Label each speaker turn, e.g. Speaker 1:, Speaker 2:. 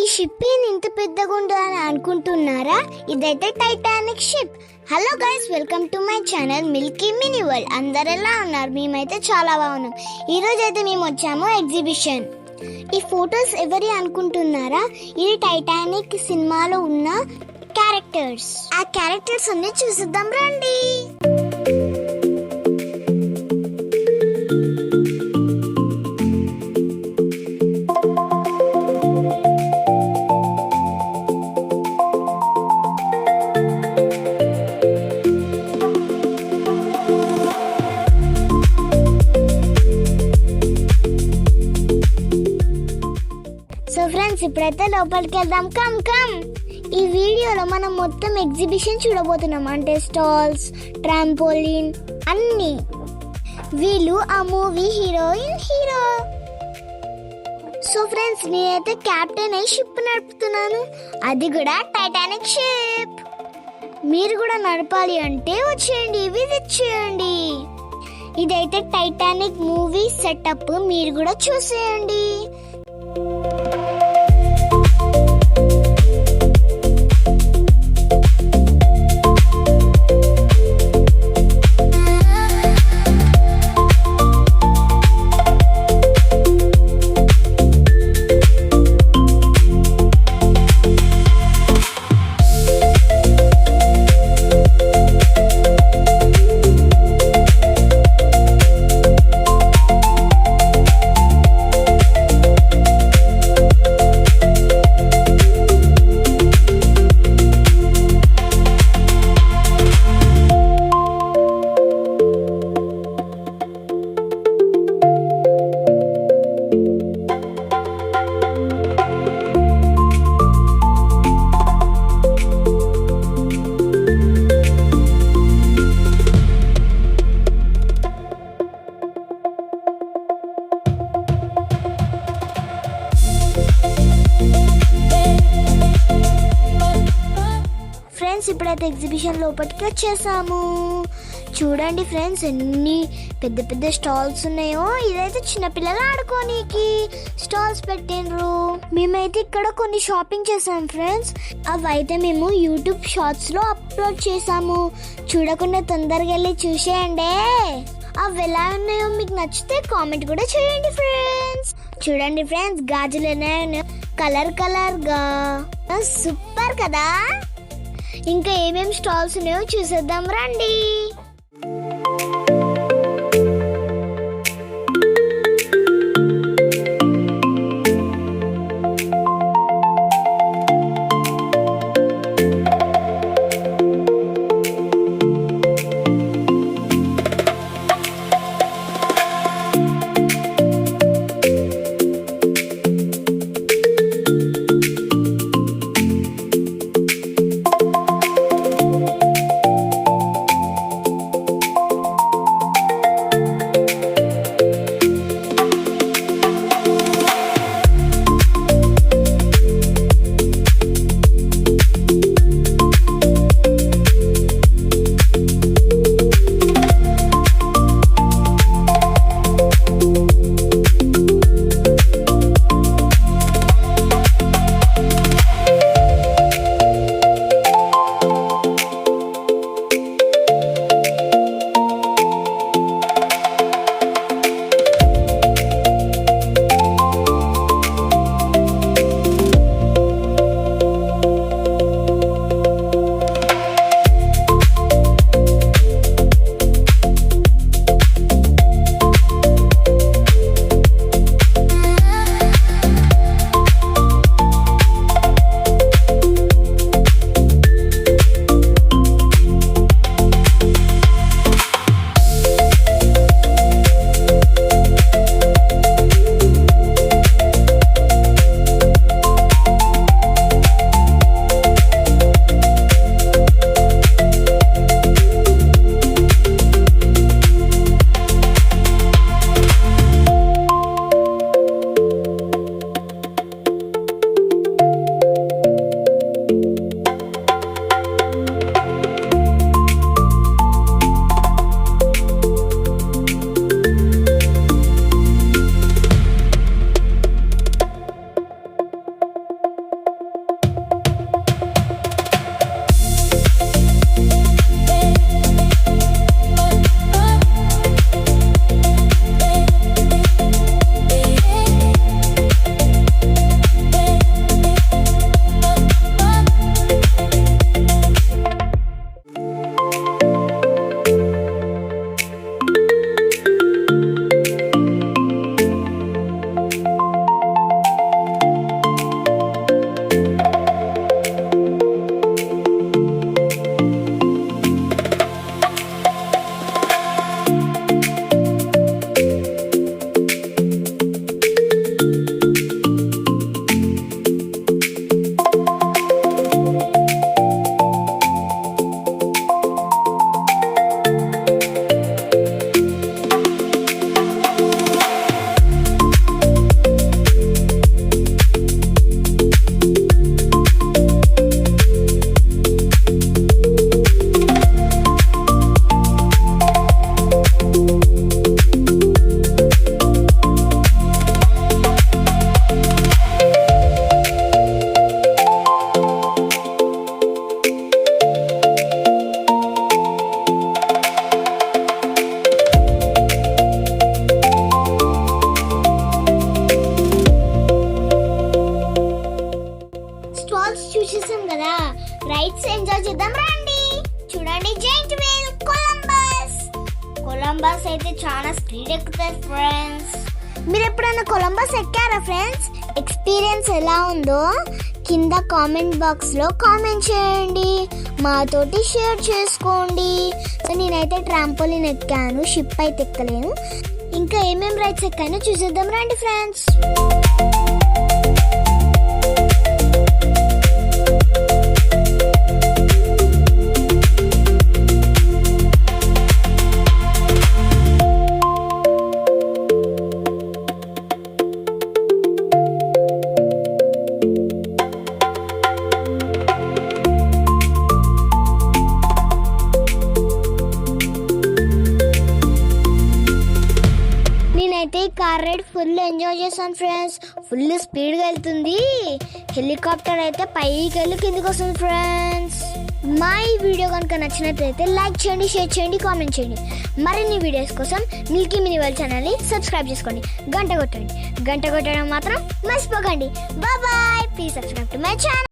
Speaker 1: ఈ షిప్ ఏంది ఇంత పెద్దగా ఉందో అని అనుకుంటున్నారా? ఇదైతే Titanic ship. Hello guys, welcome to my channel Milky mini world. అందరు ఎలా ఉన్నారు? మేమైతే చాలా బాగున్నాం. ఈరోజు అయితే మేము వచ్చాము ఎగ్జిబిషన్. ఈ ఫొటోస్ ఎవరి అనుకుంటున్నారా? ఇది టైటానిక్ సినిమాలో ఉన్న క్యారెక్టర్స్. ఆ క్యారెక్టర్స్ అన్ని చూసిద్దాం రండి. సో ఫ్రెండ్స్, ఇప్పుడైతే లోపలికి వెళ్దాం. Come come. ఈ వీడియోలో మనం మొత్తం ఎగ్జిబిషన్ చూడబోతున్నాం. అంటే స్టాల్స్, ట్రాంపోలిన్ అన్ని. వీళ్ళు ఆ మూవీ హీరో. సో ఫ్రెండ్స్, నేనైతే కెప్టెన్ అయి షిప్ నడుపుతున్నాను. అది కూడా టైటానిక్ షిప్. మీరు కూడా నడపాలి అంటే వచ్చేయండి, విజిట్ చేయండి. ఇదైతే టైటానిక్ మూవీ సెటప్. మీరు కూడా చూసేయండి. ఫ్రెండ్స్, ఇప్పుడైతే ఎగ్జిబిషన్ లోపలికి వచ్చేసాము. చూడండి ఫ్రెండ్స్, ఎన్ని పెద్ద పెద్ద స్టాల్స్ ఉన్నాయో. ఇదైతే చిన్నపిల్లలు ఆడుకోనీకి స్టాల్స్ పెట్టిండ్రు. మేమైతే ఇక్కడ కొన్ని షాపింగ్ చేసాం ఫ్రెండ్స్. అవైతే మేము యూట్యూబ్ షార్ట్స్ లో అప్లోడ్ చేసాము. చూడకుండా తొందరగా వెళ్ళి చూసేయండి. అవి ఎలా ఉన్నాయో మీకు నచ్చితే కామెంట్ కూడా చేయండి ఫ్రెండ్స్. చూడండి ఫ్రెండ్స్, గాజులు ఉన్నాయో కలర్ కలర్ గా సూపర్ కదా. ఇంకా ఏమేమి స్టాల్స్ ఉన్నాయో చూసేద్దాం రండి. చూసేసాం కదా, రైడ్స్ ఎంజాయ్ చేద్దాం రండి. చూడండి జైంట్ వీల్ కొలంబస్ అయితే చాలా స్పీడ్ ఎక్కుతాయి ఫ్రెండ్స్. మీరు ఎప్పుడైనా కొలంబస్ ఎక్కారా ఫ్రెండ్స్? ఎక్స్పీరియన్స్ ఎలా ఉందో కింద కామెంట్ బాక్స్ లో కామెంట్ చేయండి, మాతోటి షేర్ చేసుకోండి. నేనైతే ట్రాంపోలిన్ ఎక్కాను, షిప్ అయితే ఎక్కలేను. ఇంకా ఏమేం రైడ్స్ ఎక్కానో చూసేద్దాం రండి ఫ్రెండ్స్. నేనైతే ఈ కార్ రైడ్ ఫుల్ ఎంజాయ్ చేశాను ఫ్రెండ్స్. ఫుల్ స్పీడ్గా వెళ్తుంది. హెలికాప్టర్ అయితే పైకి వెళ్ళి కిందికి వస్తుంది ఫ్రెండ్స్. మా ఈ వీడియో కనుక నచ్చినట్లయితే లైక్ చేయండి, షేర్ చేయండి, కామెంట్ చేయండి. మరిన్ని వీడియోస్ కోసం మిల్కీ మినీ వరల్డ్ ఛానల్ని సబ్స్క్రైబ్ చేసుకోండి, గంట కొట్టండి. గంట కొట్టడం మాత్రం మర్చిపోకండి. Bye bye. Please subscribe to my channel.